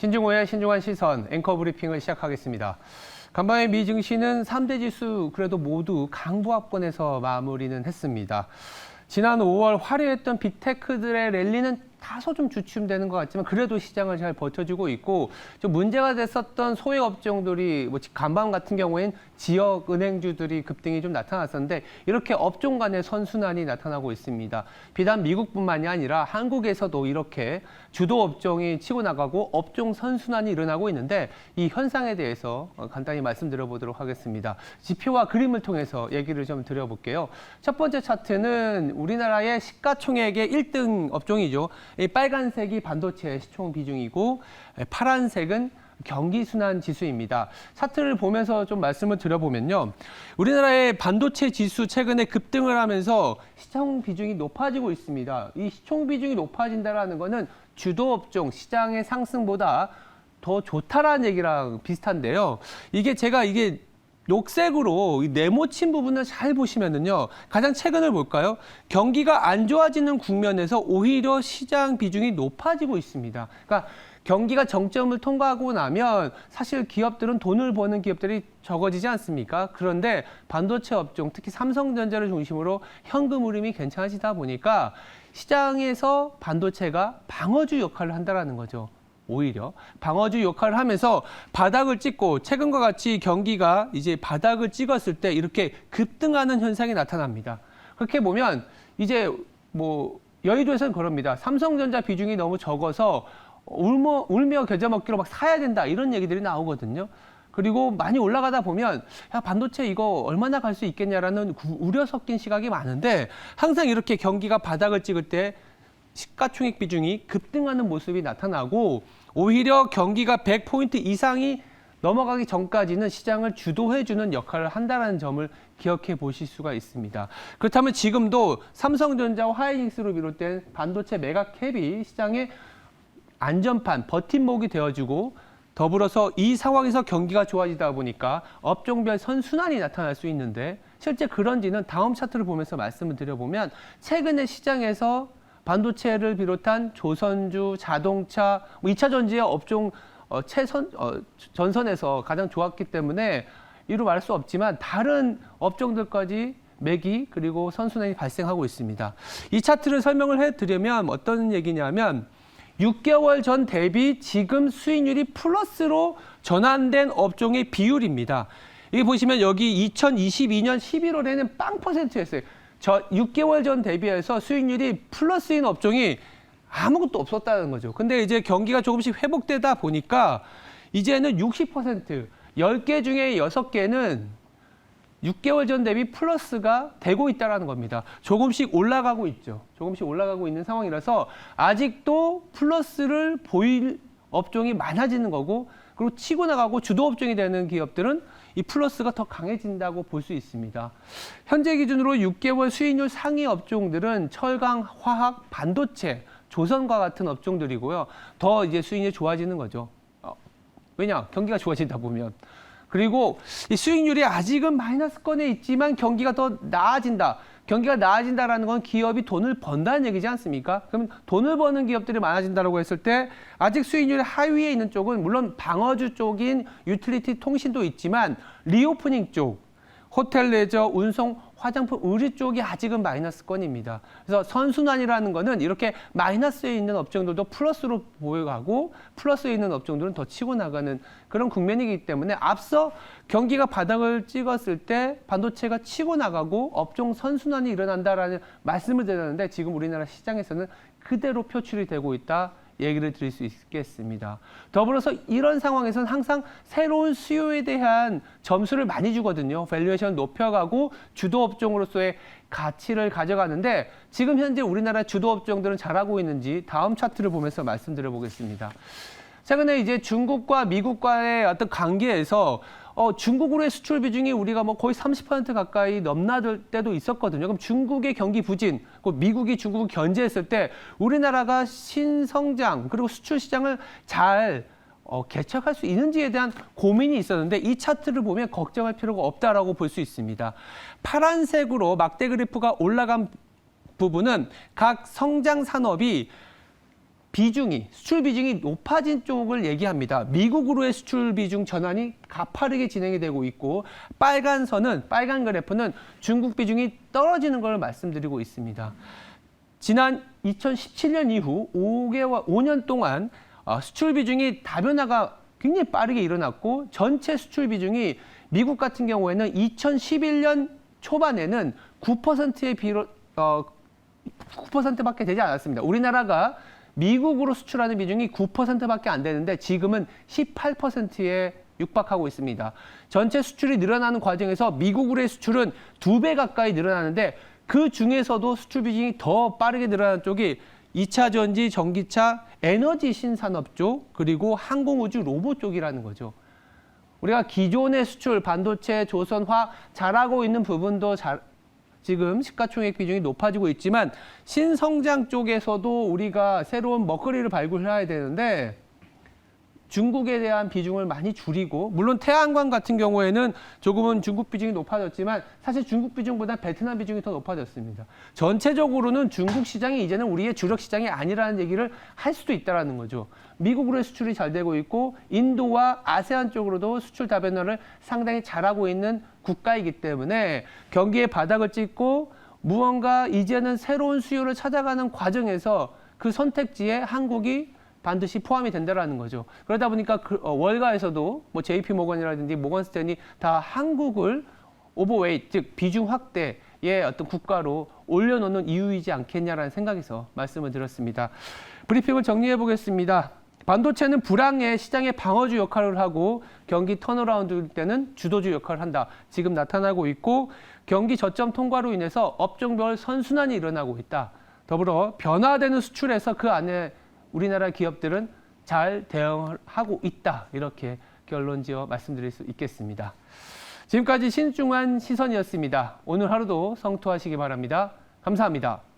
신중호의 신중한 시선 앵커 브리핑을 시작하겠습니다. 간밤에 미 증시는 3대 지수 그래도 모두 강보합권에서 마무리는 했습니다. 지난 5월 화려했던 빅테크들의 랠리는 다소 좀 주춤되는 것 같지만 그래도 시장을 잘 버텨주고 있고 좀 문제가 됐었던 소액 업종들이 간밤 같은 경우에는 지역 은행주들이 급등이 좀 나타났었는데 이렇게 업종 간의 선순환이 나타나고 있습니다. 비단 미국뿐만이 아니라 한국에서도 이렇게 주도 업종이 치고 나가고 업종 선순환이 일어나고 있는데 이 현상에 대해서 간단히 말씀드려보도록 하겠습니다. 지표와 그림을 통해서 얘기를 좀 드려볼게요. 첫 번째 차트는 우리나라의 시가총액의 1등 업종이죠. 이 빨간색이 반도체 시총 비중이고 파란색은 경기순환지수입니다. 차트를 보면서 좀 말씀을 드려보면요. 우리나라의 반도체 지수 최근에 급등을 하면서 시총 비중이 높아지고 있습니다. 이 시총 비중이 높아진다는 거는 주도 업종 시장의 상승보다 더 좋다라는 얘기랑 비슷한데요. 이게 녹색으로 네모친 부분을 잘 보시면은요. 가장 최근을 볼까요? 경기가 안 좋아지는 국면에서 오히려 시장 비중이 높아지고 있습니다. 그러니까 경기가 정점을 통과하고 나면 사실 기업들은 돈을 버는 기업들이 적어지지 않습니까? 그런데 반도체 업종, 특히 삼성전자를 중심으로 현금 흐름이 괜찮아지다 보니까 시장에서 반도체가 방어주 역할을 한다는 거죠. 오히려 방어주 역할을 하면서 바닥을 찍고 최근과 같이 경기가 이제 바닥을 찍었을 때 이렇게 급등하는 현상이 나타납니다. 그렇게 보면 이제 여의도에서는 그럽니다. 삼성전자 비중이 너무 적어서 울며 겨자 먹기로 막 사야 된다 이런 얘기들이 나오거든요. 그리고 많이 올라가다 보면 야 반도체 이거 얼마나 갈 수 있겠냐라는 우려 섞인 시각이 많은데 항상 이렇게 경기가 바닥을 찍을 때 시가총액 비중이 급등하는 모습이 나타나고 오히려 경기가 100포인트 이상이 넘어가기 전까지는 시장을 주도해주는 역할을 한다는 점을 기억해 보실 수가 있습니다. 그렇다면 지금도 삼성전자와 하이닉스로 비롯된 반도체 메가캡이 시장의 안전판, 버팀목이 되어주고 더불어서 이 상황에서 경기가 좋아지다 보니까 업종별 선순환이 나타날 수 있는데 실제 그런지는 다음 차트를 보면서 말씀을 드려보면 최근에 시장에서 반도체를 비롯한 조선주, 자동차, 2차 전지의 업종 전선에서 가장 좋았기 때문에 이루 말할 수 없지만 다른 업종들까지 매기 그리고 선순환이 발생하고 있습니다. 이 차트를 설명을 해드리면 어떤 얘기냐면 6개월 전 대비 지금 수익률이 플러스로 전환된 업종의 비율입니다. 여기 보시면 여기 2022년 11월에는 0%였어요. 6개월 전 대비해서 수익률이 플러스인 업종이 아무것도 없었다는 거죠. 근데 이제 경기가 조금씩 회복되다 보니까 이제는 60%, 10개 중에 6개는 6개월 전 대비 플러스가 되고 있다는 겁니다. 조금씩 올라가고 있죠. 조금씩 올라가고 있는 상황이라서 아직도 플러스를 보일 업종이 많아지는 거고 그리고 치고 나가고 주도 업종이 되는 기업들은 이 플러스가 더 강해진다고 볼 수 있습니다. 현재 기준으로 6개월 수익률 상위 업종들은 철강, 화학, 반도체, 조선과 같은 업종들이고요. 더 이제 수익률이 좋아지는 거죠. 왜냐? 경기가 좋아지다 보면. 그리고 이 수익률이 아직은 마이너스권에 있지만 경기가 더 나아진다. 경기가 나아진다라는 건 기업이 돈을 번다는 얘기지 않습니까? 그럼 돈을 버는 기업들이 많아진다고 했을 때 아직 수익률 하위에 있는 쪽은 물론 방어주 쪽인 유틸리티 통신도 있지만 리오프닝 쪽, 호텔 레저, 운송, 화장품, 의류 쪽이 아직은 마이너스권입니다. 그래서 선순환이라는 거는 이렇게 마이너스에 있는 업종들도 플러스로 보여가고 플러스에 있는 업종들은 더 치고 나가는 그런 국면이기 때문에 앞서 경기가 바닥을 찍었을 때 반도체가 치고 나가고 업종 선순환이 일어난다라는 말씀을 드렸는데 지금 우리나라 시장에서는 그대로 표출이 되고 있다. 얘기를 드릴 수 있겠습니다. 더불어서 이런 상황에서는 항상 새로운 수요에 대한 점수를 많이 주거든요. 밸류에이션 높여가고 주도 업종으로서의 가치를 가져가는데 지금 현재 우리나라 주도 업종들은 잘하고 있는지 다음 차트를 보면서 말씀드려 보겠습니다. 최근에 이제 중국과 미국과의 어떤 관계에서 중국으로의 수출 비중이 우리가 거의 30% 가까이 넘나들 때도 있었거든요. 그럼 중국의 경기 부진, 미국이 중국을 견제했을 때 우리나라가 신성장 그리고 수출 시장을 잘 개척할 수 있는지에 대한 고민이 있었는데 이 차트를 보면 걱정할 필요가 없다라고 볼 수 있습니다. 파란색으로 막대 그래프가 올라간 부분은 각 성장 산업이 수출 비중이 높아진 쪽을 얘기합니다. 미국으로의 수출 비중 전환이 가파르게 진행이 되고 있고 빨간 그래프는 중국 비중이 떨어지는 걸 말씀드리고 있습니다. 지난 2017년 이후 5년 동안 수출 비중이 다변화가 굉장히 빠르게 일어났고 전체 수출 비중이 미국 같은 경우에는 2011년 초반에는 9%밖에 되지 않았습니다. 우리나라가 미국으로 수출하는 비중이 9%밖에 안 되는데 지금은 18%에 육박하고 있습니다. 전체 수출이 늘어나는 과정에서 미국으로의 수출은 2배 가까이 늘어나는데 그 중에서도 수출 비중이 더 빠르게 늘어나는 쪽이 2차 전지, 전기차, 에너지 신산업 쪽, 그리고 항공우주 로봇 쪽이라는 거죠. 우리가 기존의 수출, 반도체, 조선화 잘하고 있는 부분도 지금 시가총액 비중이 높아지고 있지만 신성장 쪽에서도 우리가 새로운 먹거리를 발굴해야 되는데 중국에 대한 비중을 많이 줄이고 물론 태양광 같은 경우에는 조금은 중국 비중이 높아졌지만 사실 중국 비중보다 베트남 비중이 더 높아졌습니다. 전체적으로는 중국 시장이 이제는 우리의 주력 시장이 아니라는 얘기를 할 수도 있다는 거죠. 미국으로의 수출이 잘 되고 있고 인도와 아세안 쪽으로도 수출 다변화를 상당히 잘하고 있는 국가이기 때문에 경기의 바닥을 찍고 무언가 이제는 새로운 수요를 찾아가는 과정에서 그 선택지에 한국이 반드시 포함이 된다라는 거죠. 그러다 보니까 월가에서도 뭐 JP 모건이라든지 모건 스탠리 다 한국을 오버웨이트, 즉 비중 확대의 어떤 국가로 올려놓는 이유이지 않겠냐라는 생각에서 말씀을 드렸습니다. 브리핑을 정리해 보겠습니다. 반도체는 불황의 시장의 방어주 역할을 하고 경기 턴어라운드 때는 주도주 역할을 한다. 지금 나타나고 있고 경기 저점 통과로 인해서 업종별 선순환이 일어나고 있다. 더불어 변화되는 수출에서 그 안에 우리나라 기업들은 잘 대응하고 있다. 이렇게 결론지어 말씀드릴 수 있겠습니다. 지금까지 신중한 시선이었습니다. 오늘 하루도 성투하시기 바랍니다. 감사합니다.